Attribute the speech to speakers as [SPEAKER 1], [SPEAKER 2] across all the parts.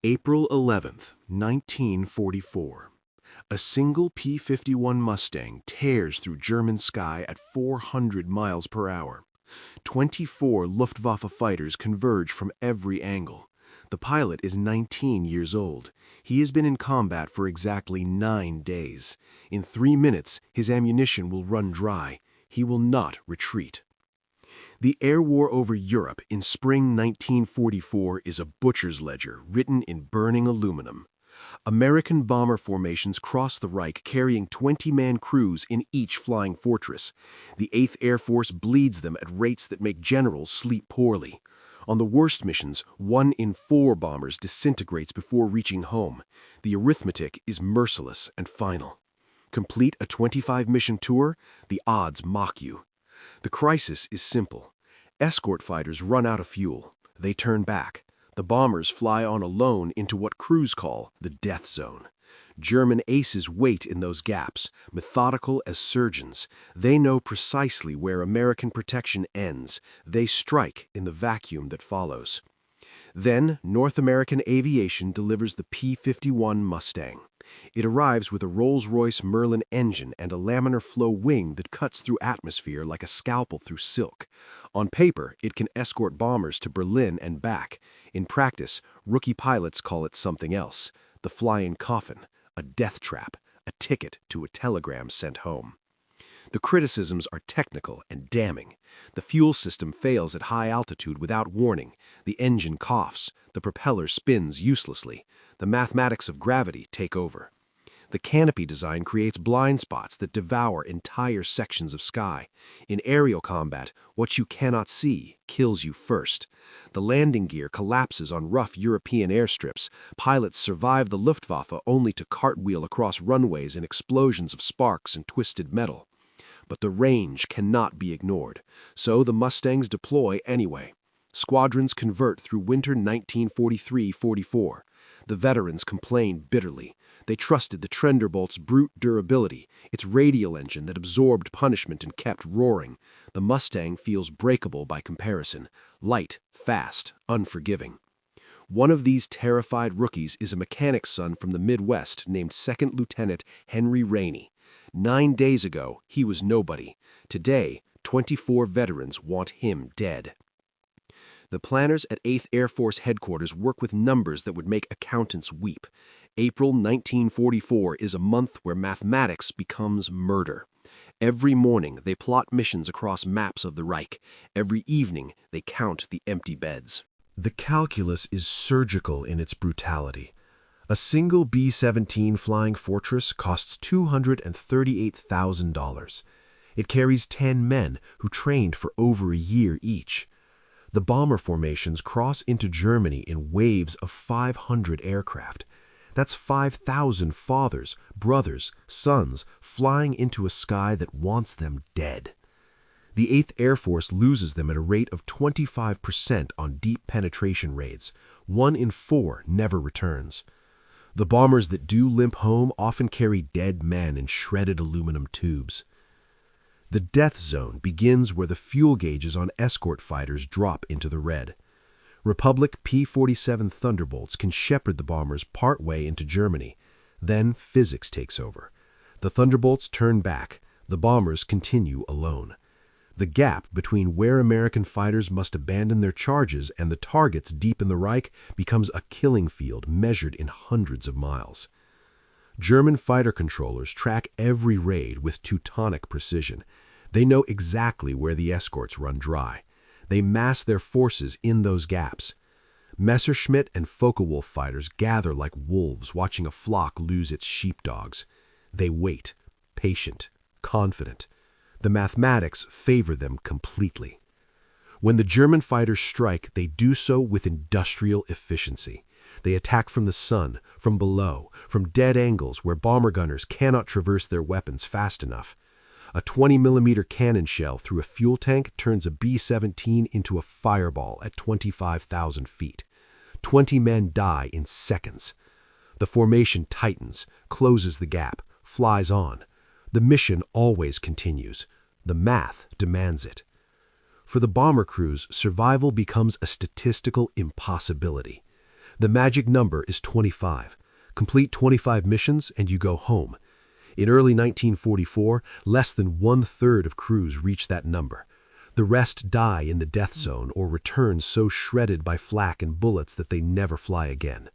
[SPEAKER 1] April 11th, 1944. A single P-51 Mustang tears through German sky at 400 miles per hour. 24 Luftwaffe fighters converge from every angle. The pilot is 19 years old. He has been in combat for exactly 9 days. In 3 minutes, his ammunition will run dry. He will not retreat. The air war over Europe in spring 1944 is a butcher's ledger written in burning aluminum. American bomber formations cross the Reich carrying 20-man crews in each flying fortress. The 8th Air Force bleeds them at rates that make generals sleep poorly. On the worst missions, 1 in 4 bombers disintegrates before reaching home. The arithmetic is merciless and final. Complete a 25-mission tour, the odds mock you. The crisis is simple. Escort fighters run out of fuel. They turn back. The bombers fly on alone into what crews call the death zone. German aces wait in those gaps, methodical as surgeons. They know precisely where American protection ends. They strike in the vacuum that follows. Then, North American Aviation delivers the P-51 Mustang. It arrives with a Rolls-Royce Merlin engine and a laminar flow wing that cuts through atmosphere like a scalpel through silk. On paper, it can escort bombers to Berlin and back. In practice, rookie pilots call it something else: the flying coffin, a death trap, a ticket to a telegram sent home. The criticisms are technical and damning. The fuel system fails at high altitude without warning. The engine coughs. The propeller spins uselessly. The mathematics of gravity take over. The canopy design creates blind spots that devour entire sections of sky. In aerial combat, what you cannot see kills you first. The landing gear collapses on rough European airstrips. Pilots survive the Luftwaffe only to cartwheel across runways in explosions of sparks and twisted metal. But the range cannot be ignored, so the Mustangs deploy anyway. Squadrons convert through winter 1943-44. The veterans complain bitterly. They trusted the Trenderbolt's brute durability, its radial engine that absorbed punishment and kept roaring. The Mustang feels breakable by comparison, light, fast, unforgiving. One of these terrified rookies is a mechanic's son from the Midwest named Second Lieutenant Henry Rainey. 9 days ago, he was nobody. Today, 24 veterans want him dead. The planners at 8th Air Force Headquarters work with numbers that would make accountants weep. April 1944 is a month where mathematics becomes murder. Every morning, they plot missions across maps of the Reich. Every evening, they count the empty beds. The calculus is surgical in its brutality. A single B-17 Flying Fortress costs $238,000. It carries 10 men who trained for over a year each. The bomber formations cross into Germany in waves of 500 aircraft. That's 5,000 fathers, brothers, sons flying into a sky that wants them dead. The 8th Air Force loses them at a rate of 25% on deep penetration raids. 1 in 4 never returns. The bombers that do limp home often carry dead men in shredded aluminum tubes. The death zone begins where the fuel gauges on escort fighters drop into the red. Republic P-47 Thunderbolts can shepherd the bombers partway into Germany. Then physics takes over. The Thunderbolts turn back. The bombers continue alone. The gap between where American fighters must abandon their charges and the targets deep in the Reich becomes a killing field measured in hundreds of miles. German fighter controllers track every raid with Teutonic precision. They know exactly where the escorts run dry. They mass their forces in those gaps. Messerschmitt and Focke-Wulf fighters gather like wolves watching a flock lose its sheepdogs. They wait, patient, confident. The mathematics favor them completely. When the German fighters strike, they do so with industrial efficiency. They attack from the sun, from below, from dead angles where bomber gunners cannot traverse their weapons fast enough. A 20mm cannon shell through a fuel tank turns a B-17 into a fireball at 25,000 feet. 20 men die in seconds. The formation tightens, closes the gap, flies on. The mission always continues. The math demands it. For the bomber crews, survival becomes a statistical impossibility.
[SPEAKER 2] The magic number is 25. Complete 25 missions and you go home. In early 1944, less than 1/3 of crews reach that number. The rest die in the death zone or return so shredded by flak and bullets that they never fly again.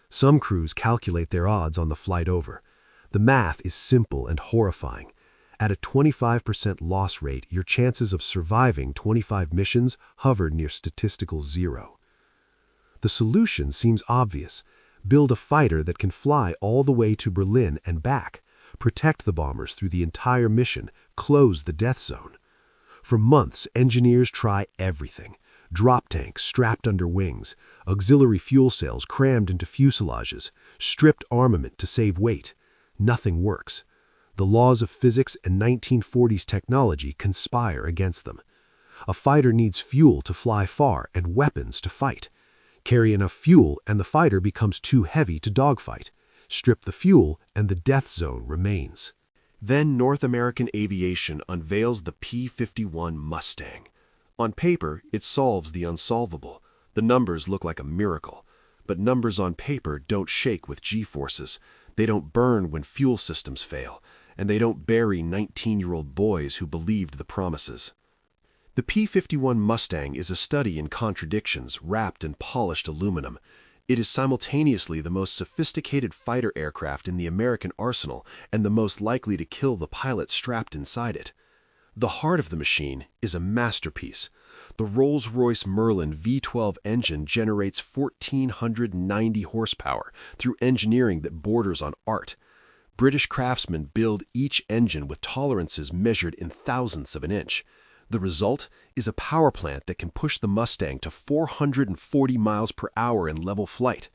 [SPEAKER 2] Some crews calculate their odds on the flight over. The math is simple and horrifying. At a 25% loss rate, your chances of surviving 25 missions hover near statistical zero. The solution seems obvious. Build a fighter that can fly all the way to Berlin and back. Protect the bombers through the entire mission. Close the death zone. For months, engineers try everything. Drop tanks strapped under wings, auxiliary fuel cells crammed into fuselages, stripped armament to save weight. Nothing works. The laws of physics and 1940s technology conspire against them. A fighter needs fuel to fly far and weapons to fight. Carry enough fuel and the fighter becomes too heavy to dogfight. Strip the fuel and the death zone remains.
[SPEAKER 1] Then North American Aviation unveils the P-51 Mustang. On paper, it solves the unsolvable. The numbers look like a miracle. But numbers on paper don't shake with G-forces. They don't burn when fuel systems fail. And they don't bury 19-year-old boys who believed the promises. The P-51 Mustang is a study in contradictions wrapped in polished aluminum. It is simultaneously the most sophisticated fighter aircraft in the American arsenal and the most likely to kill the pilot strapped inside it. The heart of the machine is a masterpiece. The Rolls-Royce Merlin V12 engine generates 1,490 horsepower through engineering that borders on art. British craftsmen build each engine with tolerances measured in thousandths of an inch. The result is a power plant that can push the Mustang to 440 miles per hour in level flight.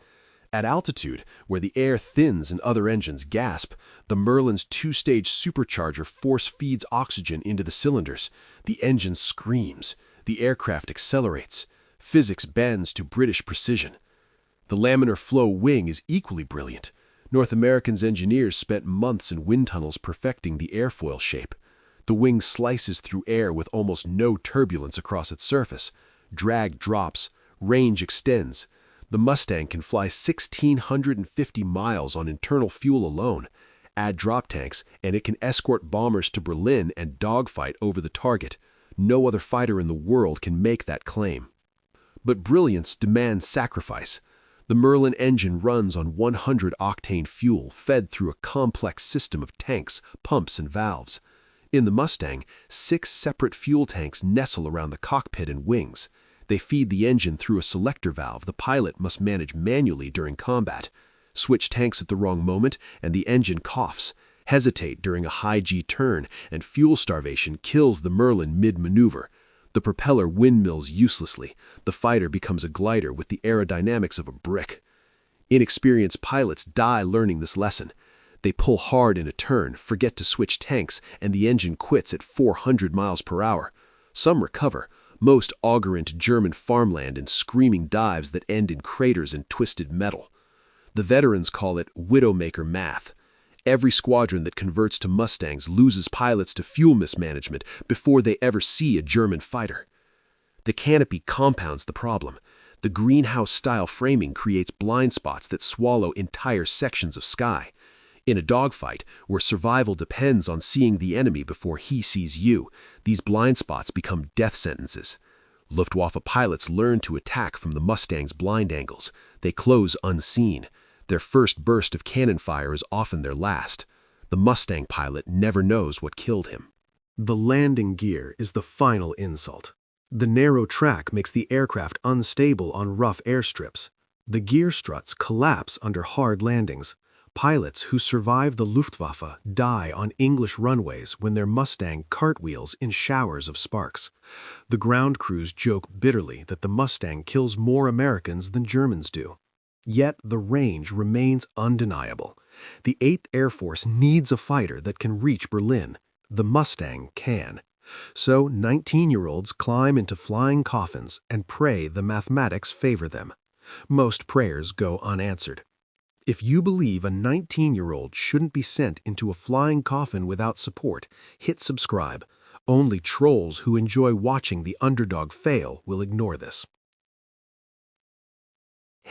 [SPEAKER 1] At altitude, where the air thins and other engines gasp, the Merlin's two-stage supercharger force feeds oxygen into the cylinders. The engine screams. The aircraft accelerates. Physics bends to British precision. The laminar flow wing is equally brilliant. North Americans' engineers spent months in wind tunnels perfecting the airfoil shape. The wing slices through air with almost no turbulence across its surface. Drag drops. Range extends. The Mustang can fly 1,650 miles on internal fuel alone. Add drop tanks, and it can escort bombers to Berlin and dogfight over the target. No other fighter in the world can make that claim. But brilliance demands sacrifice. The Merlin engine runs on 100-octane fuel fed through a complex system of tanks, pumps, and valves. In the Mustang, 6 separate fuel tanks nestle around the cockpit and wings. They feed the engine through a selector valve the pilot must manage manually during combat. Switch tanks at the wrong moment, and the engine coughs. Hesitate during a high-G turn, and fuel starvation kills the Merlin mid-maneuver. The propeller windmills uselessly. The fighter becomes a glider with the aerodynamics of a brick. Inexperienced pilots die learning this lesson. They pull hard in a turn, forget to switch tanks, and the engine quits at 400 miles per hour. Some recover. Most auger into German farmland in screaming dives that end in craters and twisted metal. The veterans call it Widowmaker math. Every squadron that converts to Mustangs loses pilots to fuel mismanagement before they ever see a German fighter. The canopy compounds the problem. The greenhouse-style framing creates blind spots that swallow entire sections of sky. In a dogfight, where survival depends on seeing the enemy before he sees you, these blind spots become death sentences. Luftwaffe pilots learn to attack from the Mustang's blind angles. They close unseen. Their first burst of cannon fire is often their last. The Mustang pilot never knows what killed him.
[SPEAKER 2] The landing gear is the final insult. The narrow track makes the aircraft unstable on rough airstrips. The gear struts collapse under hard landings. Pilots who survive the Luftwaffe die on English runways when their Mustang cartwheels in showers of sparks. The ground crews joke bitterly that the Mustang kills more Americans than Germans do. Yet the range remains undeniable. The 8th Air Force needs a fighter that can reach Berlin. The Mustang can. So 19-year-olds climb into flying coffins and pray the mathematics favor them. Most prayers go unanswered. If you believe a 19-year-old shouldn't be sent into a flying coffin without support, hit subscribe. Only trolls who enjoy watching the underdog fail will ignore this.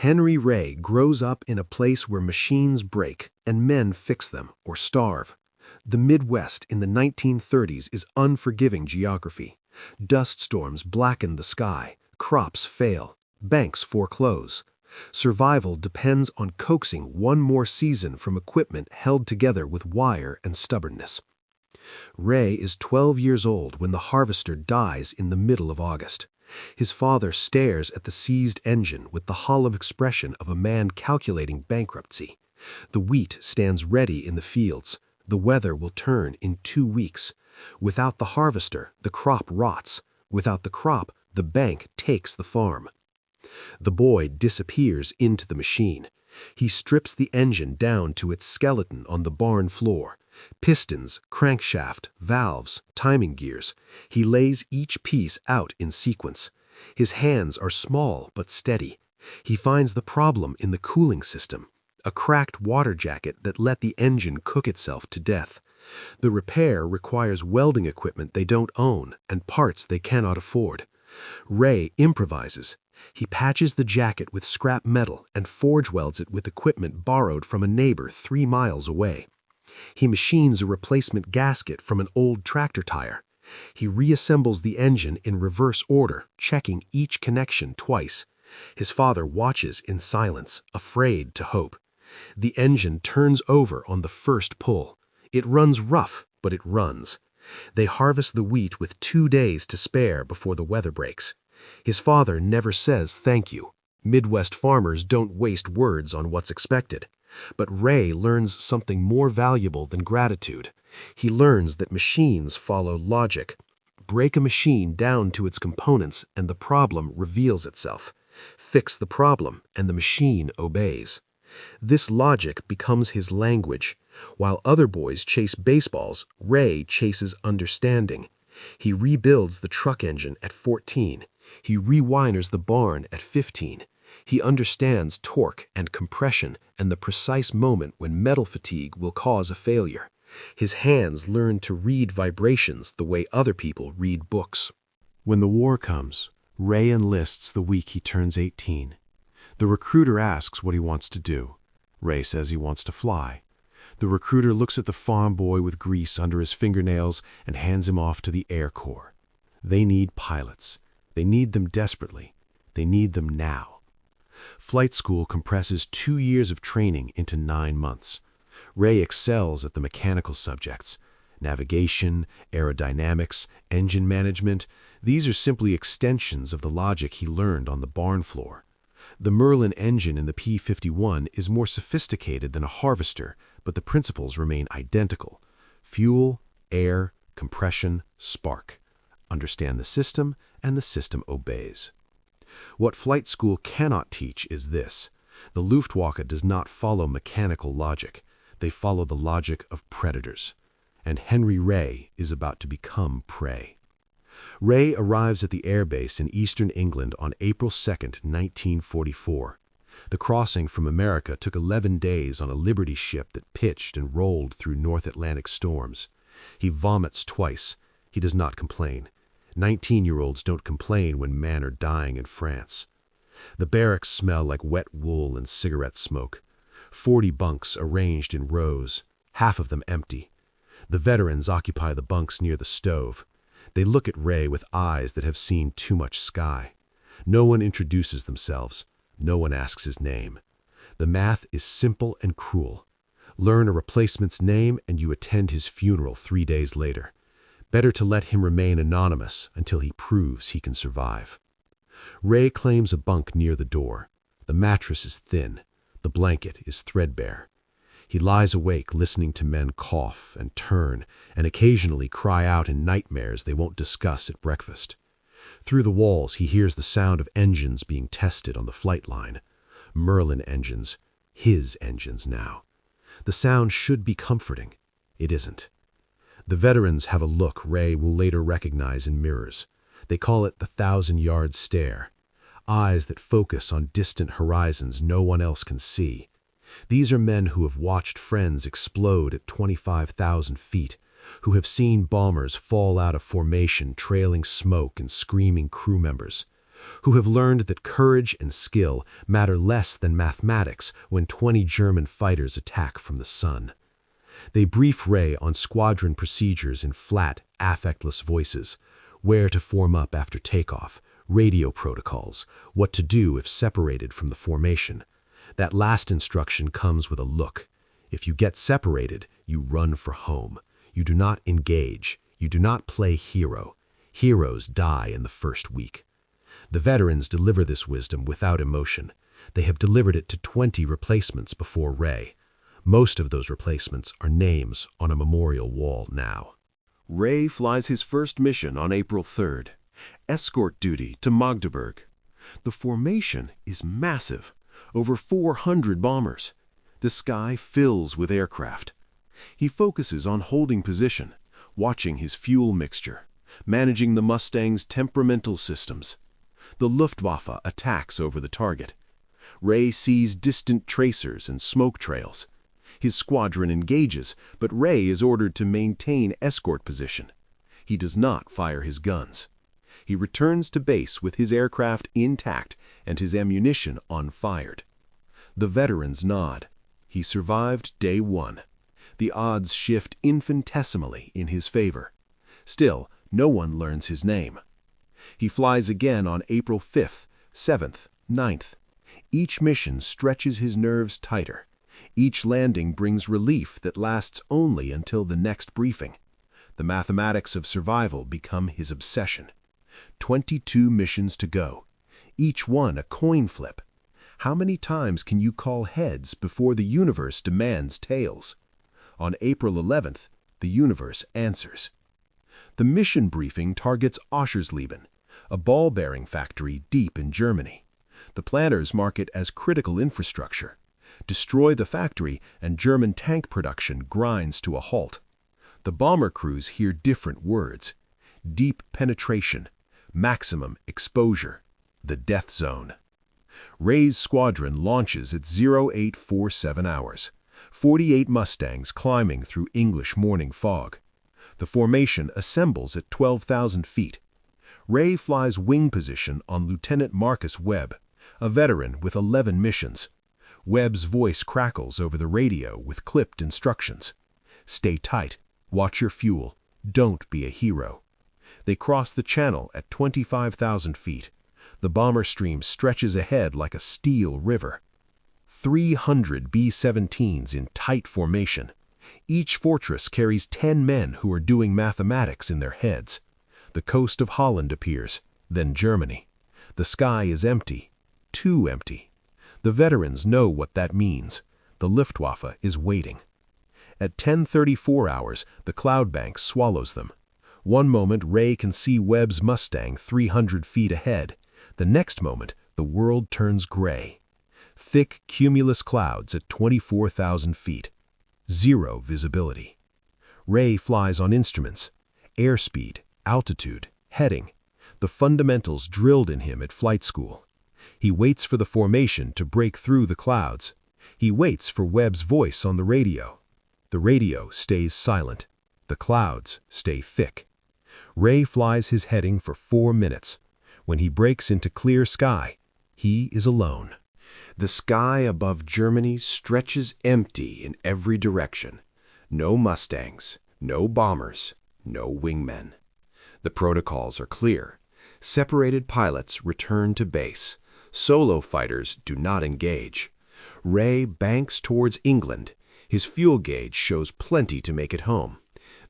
[SPEAKER 2] Henry Ray grows up in a place where machines break and men fix them or starve. The Midwest in the 1930s is unforgiving geography. Dust storms blacken the sky, crops fail, banks foreclose. Survival depends on coaxing one more season from equipment held together with wire and stubbornness. Ray is 12 years old when the harvester dies in the middle of August. His father stares at the seized engine with the hollow expression of a man calculating bankruptcy. The wheat stands ready in the fields. The weather will turn in 2 weeks. Without the harvester, the crop rots. Without the crop, the bank takes the farm. The boy disappears into the machine. He strips the engine down to its skeleton on the barn floor. Pistons, crankshaft, valves, timing gears. He lays each piece out in sequence. His hands are small but steady. He finds the problem in the cooling system, a cracked water jacket that let the engine cook itself to death. The repair requires welding equipment they don't own and parts they cannot afford. Ray improvises. He patches the jacket with scrap metal and forge welds it with equipment borrowed from a neighbor 3 miles away. He machines a replacement gasket from an old tractor tire. He reassembles the engine in reverse order, checking each connection twice. His father watches in silence, afraid to hope. The engine turns over on the first pull. It runs rough, but it runs. They harvest the wheat with 2 days to spare before the weather breaks. His father never says thank you. Midwest farmers don't waste words on what's expected. But Ray learns something more valuable than gratitude. He learns that machines follow logic. Break a machine down to its components and the problem reveals itself. Fix the problem and the machine obeys. This logic becomes his language. While other boys chase baseballs, Ray chases understanding. He rebuilds the truck engine at 14. He rewires the barn at 15. He understands torque and compression and the precise moment when metal fatigue will cause a failure. His hands learn to read vibrations the way other people read books.
[SPEAKER 1] When the war comes, Ray enlists the week he turns 18. The recruiter asks what he wants to do. Ray says he wants to fly. The recruiter looks at the farm boy with grease under his fingernails and hands him off to the Air Corps. They need pilots. They need them desperately. They need them now. Flight school compresses 2 years of training into 9 months. Ray excels at the mechanical subjects. Navigation, aerodynamics, engine management, these are simply extensions of the logic he learned on the barn floor. The Merlin engine in the P-51 is more sophisticated than a harvester, but the principles remain identical. Fuel, air, compression, spark. Understand the system, and the system obeys. What flight school cannot teach is this. The Luftwaffe does not follow mechanical logic. They follow the logic of predators. And Henry Ray is about to become prey. Ray arrives at the airbase in eastern England on April 2, 1944. The crossing from America took 11 days on a Liberty ship that pitched and rolled through North Atlantic storms. He vomits twice. He does not complain. 19-year-olds don't complain when men are dying in France. The barracks smell like wet wool and cigarette smoke. 40 bunks arranged in rows, half of them empty. The veterans occupy the bunks near the stove. They look at Ray with eyes that have seen too much sky. No one introduces themselves. No one asks his name. The math is simple and cruel. Learn a replacement's name and you attend his funeral 3 days later. Better to let him remain anonymous until he proves he can survive. Ray claims a bunk near the door. The mattress is thin. The blanket is threadbare. He lies awake listening to men cough and turn and occasionally cry out in nightmares they won't discuss at breakfast. Through the walls he hears the sound of engines being tested on the flight line. Merlin engines. His engines now. The sound should be comforting. It isn't. The veterans have a look Ray will later recognize in mirrors. They call it the 1,000-yard stare. Eyes that focus on distant horizons no one else can see. These are men who have watched friends explode at 25,000 feet, who have seen bombers fall out of formation trailing smoke and screaming crew members,
[SPEAKER 2] who have learned that courage and skill matter less than mathematics when 20 German fighters attack from the sun. They brief Ray on squadron procedures in flat, affectless voices, where to form up after takeoff, radio protocols, what to do if separated from the formation. That last instruction comes with a look. If you get separated, you run for home. You do not engage. You do not play hero. Heroes die in the first week. The veterans deliver this wisdom without emotion. They have delivered it to 20 replacements before Ray. Most of those replacements are names on a memorial wall now.
[SPEAKER 1] Ray flies his first mission on April 3rd, escort duty to Magdeburg. The formation is massive, over 400 bombers. The sky fills with aircraft. He focuses on holding position, watching his fuel mixture, managing the Mustang's temperamental systems. The Luftwaffe attacks over the target. Ray sees distant tracers and smoke trails. His squadron engages, but Ray is ordered to maintain escort position. He does not fire his guns. He returns to base with his aircraft intact and his ammunition unfired. The veterans nod. He survived day 1. The odds shift infinitesimally in his favor. Still, no one learns his name. He flies again on April 5th, 7th, 9th. Each mission stretches his nerves tighter. Each landing brings relief that lasts only until the next briefing. The mathematics of survival become his obsession. 22 missions to go, each one a coin flip. How many times can you call heads before the universe demands tails? On April 11th, the universe answers. The mission briefing targets Oschersleben, a ball-bearing factory deep in Germany. The planners mark it as critical infrastructure. Destroy the factory and German tank production grinds to a halt. The bomber crews hear different words. Deep penetration, maximum exposure, the death zone. Ray's squadron launches at 0847 hours. 48 Mustangs climbing through English morning fog. The formation assembles at 12,000 feet. Ray flies wing position on Lieutenant Marcus Webb, a veteran with 11 missions. Webb's voice crackles over the radio with clipped instructions. Stay tight, watch your fuel, don't be a hero. They cross the channel at 25,000 feet. The bomber stream stretches ahead like a steel river. 300 B-17s in tight formation. Each fortress carries 10 men who are doing mathematics in their heads. The coast of Holland appears, then Germany. The sky is empty, too empty. The veterans know what that means. The Luftwaffe is waiting. At 10:34 hours, the cloud bank swallows them. One moment, Ray can see Webb's Mustang 300 feet ahead. The next moment, the world turns gray. Thick cumulus clouds at 24,000 feet. Zero visibility. Ray flies on instruments. Airspeed, altitude, heading. The fundamentals drilled in him at flight school. He waits for the formation to break through the clouds. He waits for Webb's voice on the radio. The radio stays silent. The clouds stay thick. Ray flies his heading for 4 minutes. When he breaks into clear sky, he is alone. The sky above Germany stretches empty in every direction. No Mustangs, no bombers, no wingmen. The protocols are clear. Separated pilots return to base. Solo fighters do not engage. Ray banks towards England. His fuel gauge shows plenty to make it home.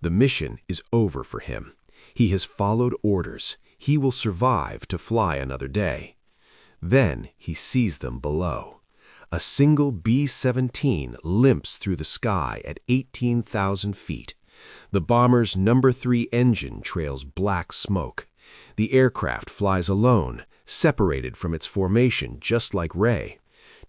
[SPEAKER 1] The mission is over for him. He has followed orders. He will survive to fly another day. Then he sees them below. A single B-17 limps through the sky at 18,000 feet. The bomber's No. 3 engine trails black smoke. The aircraft flies alone, separated from its formation just like Ray.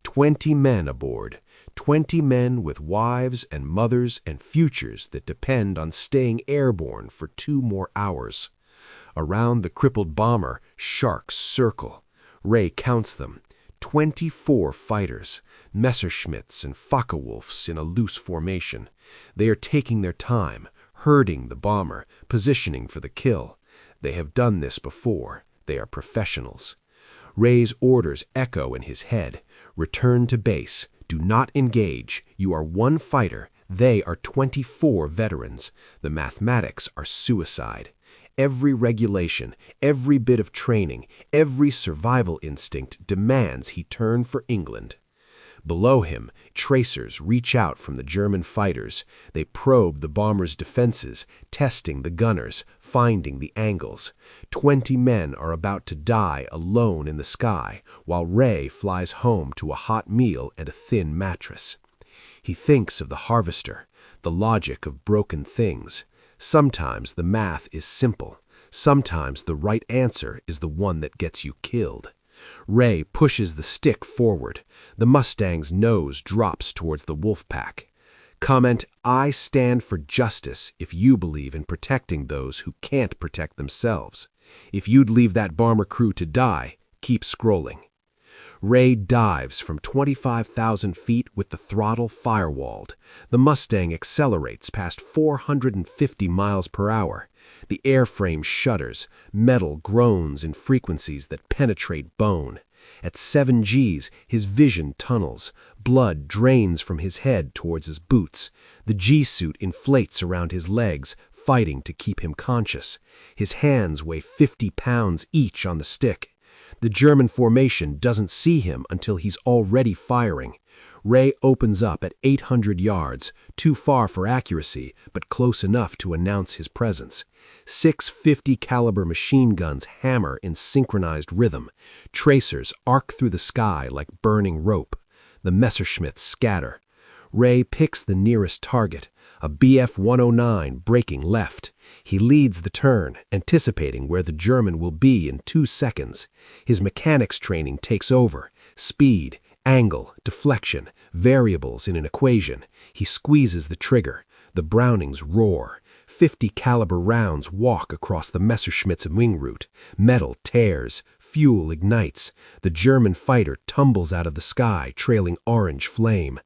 [SPEAKER 1] 20 men aboard. 20 men with wives and mothers and futures that depend on staying airborne for 2 more hours. Around the crippled bomber, sharks circle. Ray counts them. 24 fighters, Messerschmitts and Focke-Wulfs in a loose formation. They are taking their time, herding the bomber, positioning for the kill. They have done this before. They are professionals.
[SPEAKER 2] Ray's orders echo in his head. Return to base. Do not engage. You are one fighter. They are 24 veterans. The mathematics are suicide. Every regulation, every bit of training, every survival instinct demands he turn for England. Below him, tracers reach out from the German fighters. They probe the bombers' defenses, testing the gunners, finding the angles. 20 men are about to die alone in the sky, while Ray flies home to a hot meal and a thin mattress. He thinks of the harvester, the logic of broken things. Sometimes the math is simple. Sometimes the right answer is the one that gets you killed. Ray pushes the stick forward. The Mustang's nose drops towards the wolf pack. Comment, I stand for justice if you believe in protecting those who can't protect themselves. If you'd leave that bomber crew to die, keep scrolling. Ray dives from 25,000 feet with the throttle firewalled. The Mustang accelerates past 450 miles per hour. The airframe shudders. Metal groans in frequencies that penetrate bone. At 7 Gs, his vision tunnels. Blood drains from his head towards his boots. The G-suit inflates around his legs, fighting to keep him conscious. His hands weigh 50 pounds each on the stick. The German formation doesn't see him until he's already firing. Ray opens up at 800 yards, too far for accuracy, but close enough to announce his presence. 6 50 caliber machine guns hammer in synchronized rhythm. Tracers arc through the sky like burning rope. The Messerschmitts scatter. Ray picks the nearest target, a Bf-109 breaking left. He leads the turn, anticipating where the German will be in 2 seconds. His mechanics training takes over. Speed, angle, deflection, variables in an equation. He squeezes the trigger. The Brownings roar. 50 caliber rounds walk across the Messerschmitt's wing root. Metal tears. Fuel ignites. The German fighter tumbles out of the sky, trailing orange flame.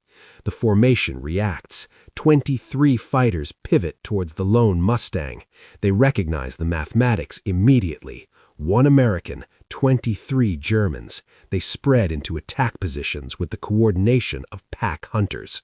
[SPEAKER 2] The formation reacts. 23 fighters pivot towards the lone Mustang. They recognize the mathematics immediately. 1 American, 23 Germans. They spread into attack positions with the coordination of pack hunters.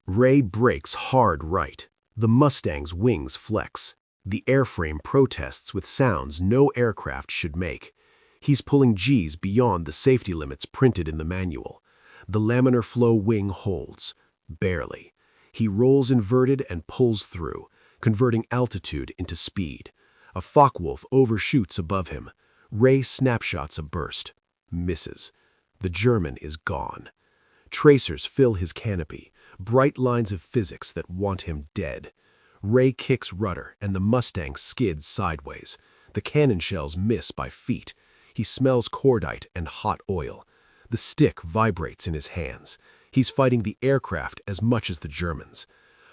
[SPEAKER 2] Ray brakes hard right. The Mustang's wings flex. The airframe protests with sounds no aircraft should make. He's pulling Gs beyond the safety limits printed in the manual. The laminar flow wing holds. Barely. He rolls inverted and pulls through, converting altitude into speed. A Focke-Wulf overshoots above him. Ray snapshots a burst. Misses. The German is gone. Tracers fill his canopy, bright lines of physics that want him dead. Ray kicks rudder, and the Mustang skids sideways. The cannon shells miss by feet. He smells cordite and hot oil. The stick vibrates in his hands. He's fighting the aircraft as much as the Germans.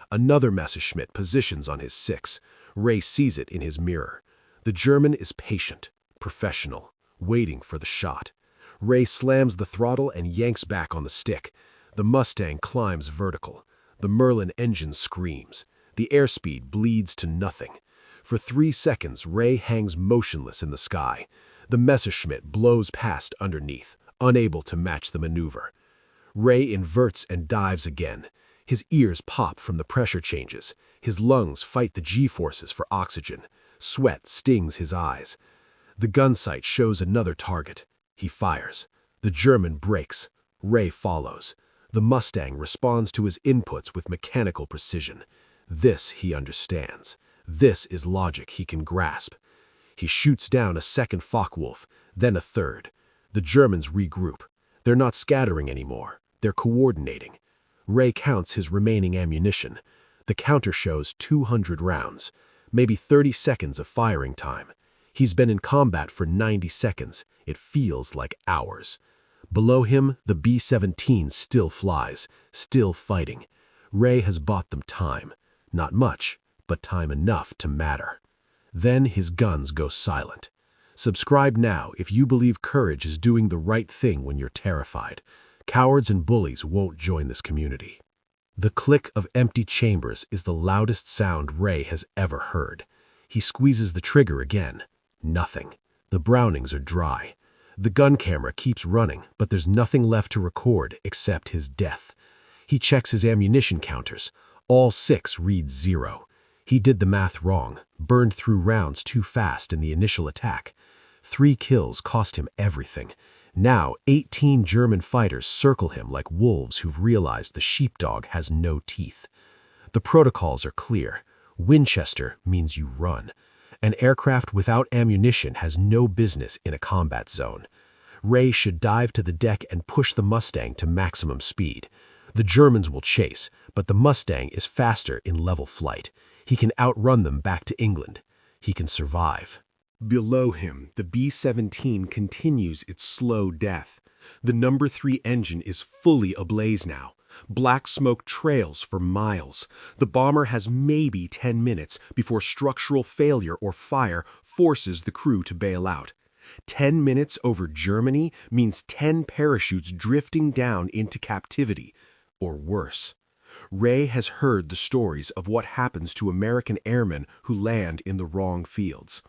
[SPEAKER 2] Another Messerschmitt positions on his 6. Ray sees it in his mirror. The German is patient, professional, waiting for the shot. Ray slams the throttle and yanks back on the stick. The Mustang climbs vertical. The Merlin engine screams. The airspeed bleeds to nothing. For 3 seconds, Ray hangs motionless in the sky. The Messerschmitt blows past underneath, unable to match the maneuver. Ray inverts and dives again. His ears pop from the pressure changes. His lungs fight the G-forces for oxygen. Sweat stings his eyes. The gun sight shows another target. He fires. The German brakes. Ray follows. The Mustang responds to his inputs with mechanical precision. This he understands. This is logic he can grasp. He shoots down a second Focke-Wulf, then a third. The Germans regroup. They're not scattering anymore. They're coordinating. Ray counts his remaining ammunition. The counter shows 200 rounds, maybe 30 seconds of firing time. He's been in combat for 90 seconds. It feels like hours. Below him, the B-17 still flies, still fighting. Ray has bought them time. Not much, but time enough to matter. Then his guns go silent. Subscribe now if you believe courage is doing the right thing when you're terrified. Cowards and bullies won't join this community. The click of empty chambers is the loudest sound Ray has ever heard. He squeezes the trigger again. Nothing. The Brownings are dry. The gun camera keeps running, but there's nothing left to record except his death. He checks his ammunition counters. All 6 read 0. He did the math wrong, burned through rounds too fast in the initial attack. 3 kills cost him everything. Now, 18 German fighters circle him like wolves who've realized the sheepdog has no teeth. The protocols are clear. Winchester means you run. An aircraft without ammunition has no business in a combat zone. Ray should dive to the deck and push the Mustang to maximum speed. The Germans will chase, but the Mustang is faster in level flight. He can outrun them back to England. He can survive.
[SPEAKER 1] Below him, the B-17 continues its slow death. The No. 3 engine is fully ablaze now. Black smoke trails for miles. The bomber has maybe 10 minutes before structural failure or fire forces the crew to bail out. 10 minutes over Germany means 10 parachutes drifting down into captivity, or worse. Ray has heard the stories of what happens to American airmen who land in the wrong fields.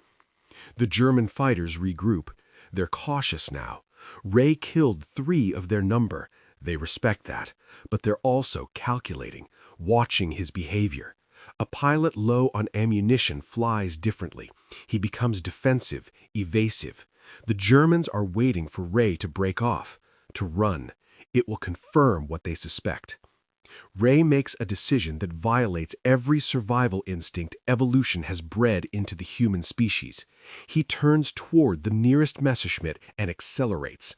[SPEAKER 1] The German fighters regroup. They're cautious now. Ray killed 3 of their number. They respect that, but they're also calculating, watching his behavior. A pilot low on ammunition flies differently. He becomes defensive, evasive. The Germans are waiting for Ray to break off, to run. It will confirm what they suspect. Ray makes a decision that violates every survival instinct evolution has bred into the human species. He turns toward the nearest Messerschmitt and accelerates.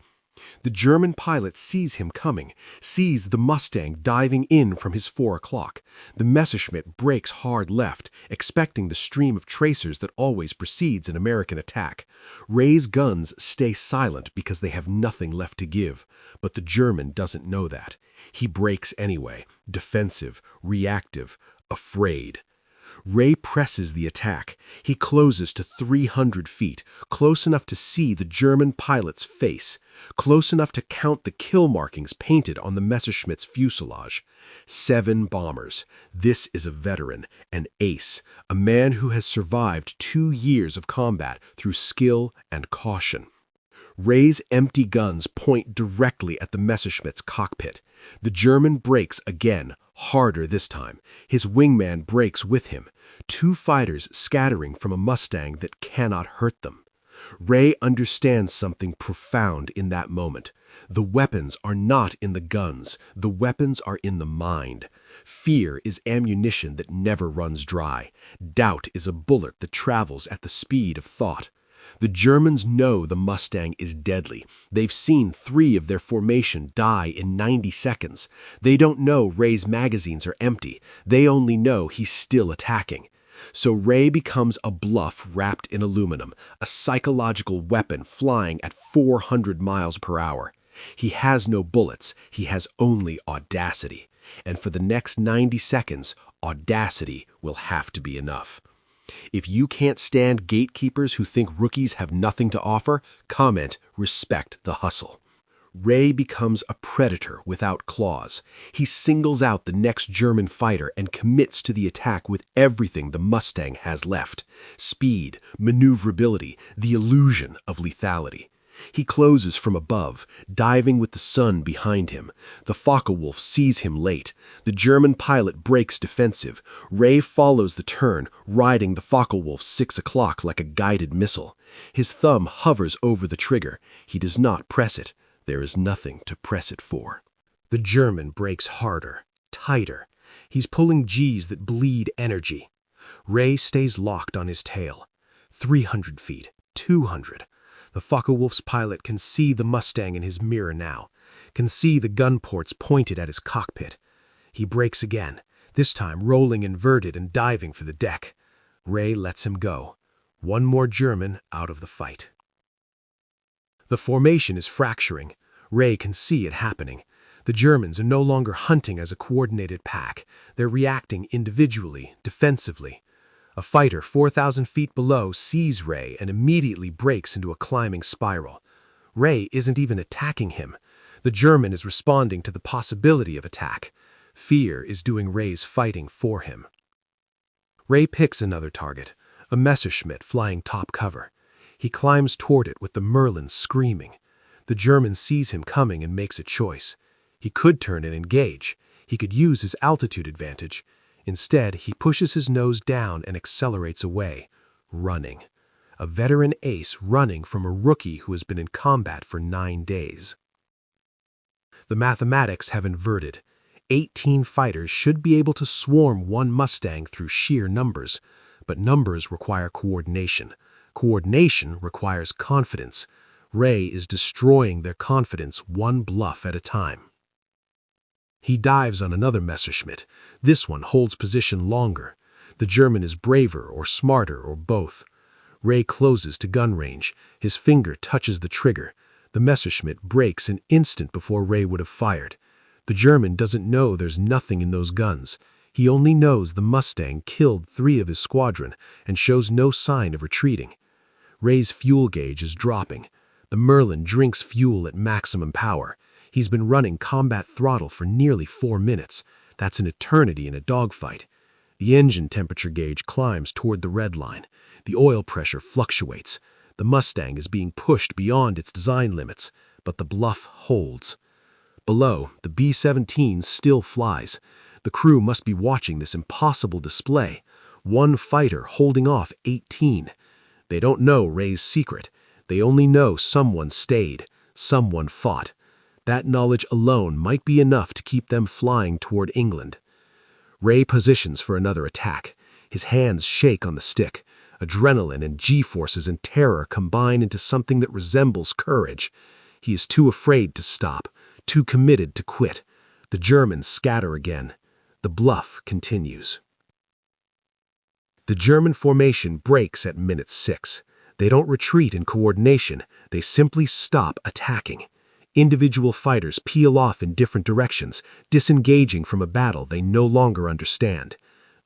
[SPEAKER 1] The German pilot sees him coming, sees the Mustang diving in from his 4 o'clock. The Messerschmitt brakes hard left, expecting the stream of tracers that always precedes an American attack. Ray's guns stay silent because they have nothing left to give, but the German doesn't know that. He brakes anyway, defensive, reactive, afraid. Ray presses the attack. He closes to 300 feet, close enough to see the German pilot's face, close enough to count the kill markings painted on the Messerschmitt's fuselage. 7 bombers. This is a veteran, an ace, a man who has survived 2 years of combat through skill and caution. Ray's empty guns point directly at the Messerschmitt's cockpit. The German brakes again, harder this time. His wingman brakes with him. 2 fighters scattering from a Mustang that cannot hurt them. Ray understands something profound in that moment. The weapons are not in the guns. The weapons are in the mind. Fear is ammunition that never runs dry. Doubt is a bullet that travels at the speed of thought. The Germans know the Mustang is deadly. They've seen 3 of their formation die in 90 seconds. They don't know Ray's magazines are empty. They only know he's still attacking. So Ray becomes a bluff wrapped in aluminum, a psychological weapon flying at 400 miles per hour. He has no bullets. He has only audacity. And for the next 90 seconds, audacity will have to be enough. If you can't stand gatekeepers who think rookies have nothing to offer, comment, respect the hustle. Ray becomes a predator without claws. He singles out the next German fighter and commits to the attack with everything the Mustang has left: speed, maneuverability, the illusion of lethality. He closes from above, diving with the sun behind him. The Focke-Wulf sees him late. The German pilot breaks defensive. Ray follows the turn, riding the Focke-Wulf's 6 o'clock like a guided missile. His thumb hovers over the trigger. He does not press it. There is nothing to press it for. The German brakes harder, tighter. He's pulling G's that bleed energy. Ray stays locked on his tail. 300 feet, 200. The Focke-Wulf's pilot can see the Mustang in his mirror now, can see the gun ports pointed at his cockpit. He brakes again, this time rolling inverted and diving for the deck. Ray lets him go. 1 more German out of the fight. The formation is fracturing. Ray can see it happening. The Germans are no longer hunting as a coordinated pack. They're reacting individually, defensively. A fighter 4,000 feet below sees Ray and immediately breaks into a climbing spiral. Ray isn't even attacking him. The German is responding to the possibility of attack. Fear is doing Ray's fighting for him. Ray picks another target, a Messerschmitt flying top cover. He climbs toward it with the Merlin screaming.
[SPEAKER 2] The German sees him coming and makes a choice. He could turn and engage. He could use his altitude advantage. Instead, he pushes his nose down and accelerates away, running. A veteran ace running from a rookie who has been in combat for 9 days. The mathematics have inverted. 18 fighters should be able to swarm one Mustang through sheer numbers, but numbers require coordination. Coordination requires confidence. Ray is destroying their confidence one bluff at a time. He dives on another Messerschmitt. This one holds position longer. The German is braver or smarter or both. Ray closes to gun range. His finger touches the trigger. The Messerschmitt breaks an instant before Ray would have fired. The German doesn't know there's nothing in those guns. He only knows the Mustang killed 3 of his squadron and shows no sign of retreating. Ray's fuel gauge is dropping. The Merlin drinks fuel at maximum power. He's been running combat throttle for nearly 4 minutes. That's an eternity in a dogfight. The engine temperature gauge climbs toward the red line. The oil pressure fluctuates. The Mustang is being pushed beyond its design limits, but the bluff holds. Below, the B-17 still flies. The crew must be watching this impossible display. One fighter holding off 18. They don't know Ray's secret. They only know someone stayed, someone fought. That knowledge alone might be enough to keep them flying toward England. Ray positions for another attack. His hands shake on the stick. Adrenaline and G-forces and terror combine into something that resembles courage. He is too afraid to stop, too committed to quit. The Germans scatter again. The bluff continues. The German formation breaks at minute 6. They don't retreat in coordination. They simply stop attacking. Individual fighters peel off in different directions, disengaging from a battle they no longer understand.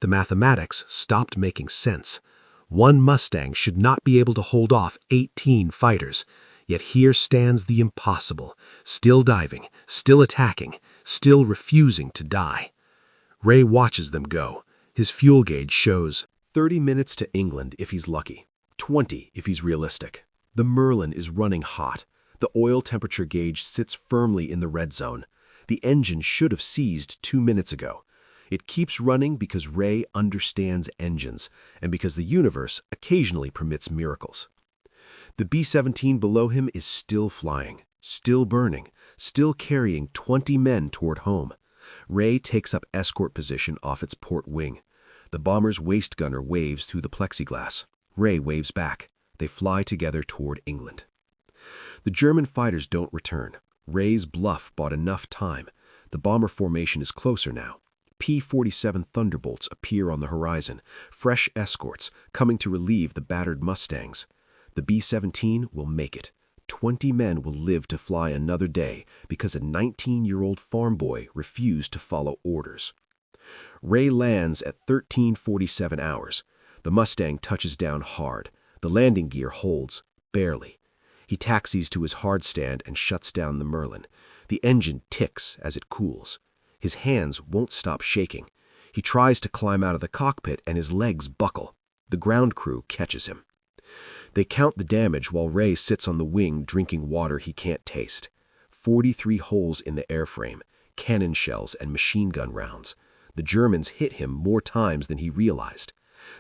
[SPEAKER 2] The mathematics stopped making sense. One Mustang should not be able to hold off 18 fighters. Yet here stands the impossible, still diving, still attacking, still refusing to die. Ray watches them go. His fuel gauge shows 30 minutes to England if he's lucky, 20 if he's realistic. The Merlin is running hot. The oil temperature gauge sits firmly in the red zone. The engine should have seized 2 minutes ago. It keeps running because Ray understands engines, and because the universe occasionally permits miracles. The B-17 below him is still flying, still burning, still carrying 20 men toward home. Ray takes up escort position off its port wing. The bomber's waist gunner waves through the plexiglass. Ray waves back. They fly together toward England. The German fighters don't return. Ray's bluff bought enough time. The bomber formation is closer now. P-47 Thunderbolts appear on the horizon, fresh escorts coming to relieve the battered Mustangs. The B-17 will make it. 20 men will live to fly another day because a 19-year-old farm boy refused to follow orders. Ray lands at 13:47 hours. The Mustang touches down hard. The landing gear holds, barely. He taxis to his hard stand and shuts down the Merlin. The engine ticks as it cools. His hands won't stop shaking. He tries to climb out of the cockpit and his legs buckle. The ground crew catches him. They count the damage while Ray sits on the wing drinking water he can't taste. 43 holes in the airframe, cannon shells and machine gun rounds. The Germans hit him more times than he realized.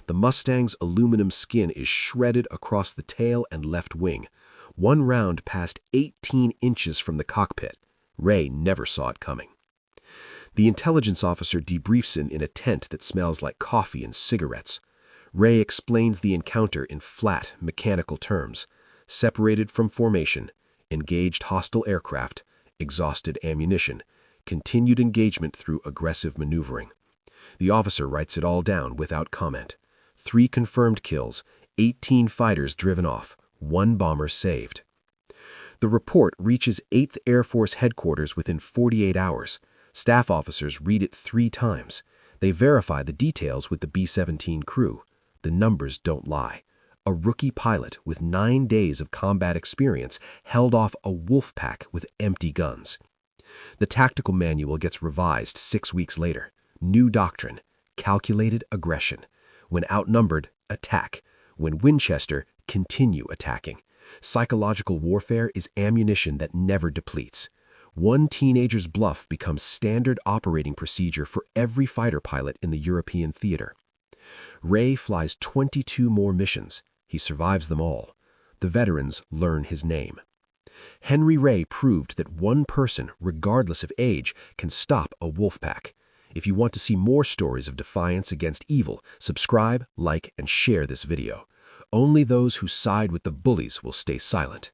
[SPEAKER 2] The Mustang's aluminum skin is shredded across the tail and left wing. One round passed 18 inches from the cockpit. Ray never saw it coming. The intelligence officer debriefs him in a tent that smells like coffee and cigarettes. Ray explains the encounter in flat, mechanical terms. Separated from formation, engaged hostile aircraft, exhausted ammunition, continued engagement through aggressive maneuvering. The officer writes it all down without comment. 3 confirmed kills, 18 fighters driven off, 1 bomber saved. The report reaches 8th Air Force headquarters within 48 hours. Staff officers read it 3 times. They verify the details with the B-17 crew. The numbers don't lie. A rookie pilot with 9 days of combat experience held off a wolf pack with empty guns. The tactical manual gets revised 6 weeks later. New doctrine: calculated aggression. When outnumbered, attack. When Winchester, continue attacking. Psychological warfare is ammunition that never depletes. One teenager's bluff becomes standard operating procedure for every fighter pilot in the European theater. Ray flies 22 more missions. He survives them all. The veterans learn his name. Henry Ray proved that one person, regardless of age, can stop a wolf pack. If you want to see more stories of defiance against evil, subscribe, like, and share this video. Only those who side with the bullies will stay silent.